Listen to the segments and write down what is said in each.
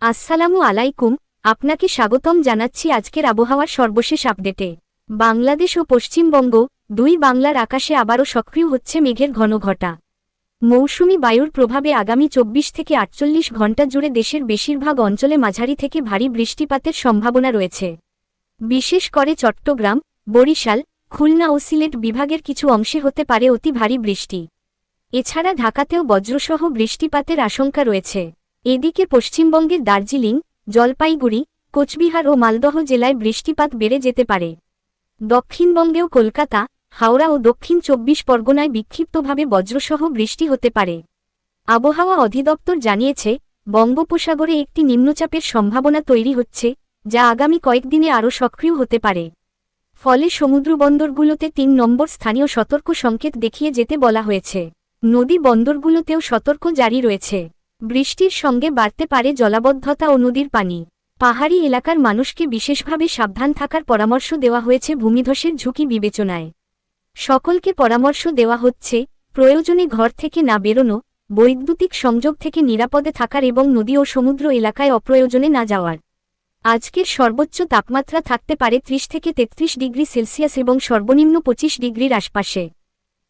আসসালামু আলাইকুম, আপনাকে স্বাগতম জানাচ্ছি আজকের আবহাওয়ার সর্বশেষ আপডেটে। বাংলাদেশ ও পশ্চিমবঙ্গ দুই বাংলার আকাশে আবারও সক্রিয় হচ্ছে মেঘের ঘনঘটা। মৌসুমি বায়ুর প্রভাবে আগামী 24 থেকে 48 ঘণ্টা জুড়ে দেশের বেশিরভাগ অঞ্চলে মাঝারি থেকে ভারী বৃষ্টিপাতের সম্ভাবনা রয়েছে। বিশেষ করে চট্টগ্রাম, বরিশাল, খুলনা ও সিলেট বিভাগের কিছু অংশে হতে পারে অতি ভারী বৃষ্টি। এছাড়া ঢাকাতেও বজ্রসহ বৃষ্টিপাতের আশঙ্কা রয়েছে। এদিকে পশ্চিমবঙ্গের দার্জিলিং, জলপাইগুড়ি, কোচবিহার ও মালদহ জেলায় বৃষ্টিপাত বেড়ে যেতে পারে। দক্ষিণবঙ্গেও কলকাতা, হাওড়া ও দক্ষিণ 24 পরগনায় বিক্ষিপ্তভাবে বজ্রসহ বৃষ্টি হতে পারে। আবহাওয়া অধিদপ্তর জানিয়েছে, বঙ্গোপসাগরে একটি নিম্নচাপের সম্ভাবনা তৈরি হচ্ছে, যা আগামী কয়েকদিনে আরও সক্রিয় হতে পারে। ফলে সমুদ্রবন্দরগুলোতে 3 নম্বর স্থানীয় সতর্ক সংকেত দেখিয়ে যেতে বলা হয়েছে। নদী বন্দরগুলোতেও সতর্ক জারি রয়েছে। বৃষ্টির সঙ্গে বাড়তে পারে জলাবদ্ধতা ও নদীর পানি। পাহাড়ি এলাকার মানুষকে বিশেষভাবে সাবধান থাকার পরামর্শ দেওয়া হয়েছে ভূমিধসের ঝুঁকি বিবেচনায়। সকলকে পরামর্শ দেওয়া হচ্ছে, প্রয়োজনে ঘর থেকে না বেরোনো, বৈদ্যুতিক সংযোগ থেকে নিরাপদে থাকার এবং নদী ও সমুদ্র এলাকায় অপ্রয়োজনে না যাওয়ার। আজকের সর্বোচ্চ তাপমাত্রা থাকতে পারে 30 থেকে 33 ডিগ্রি সেলসিয়াস এবং সর্বনিম্ন 25 ডিগ্রির আশপাশে।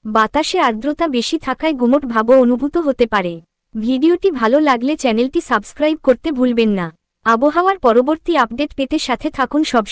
বাতাসে আর্দ্রতা বেশি থাকায় গুমোট ভাবও অনুভূত হতে পারে। ভিডিওটি ভালো লাগলে চ্যানেলটি সাবস্ক্রাইব করতে ভুলবেন না। আবহাওয়ার পরবর্তী আপডেট পেতে সাথে থাকুন সব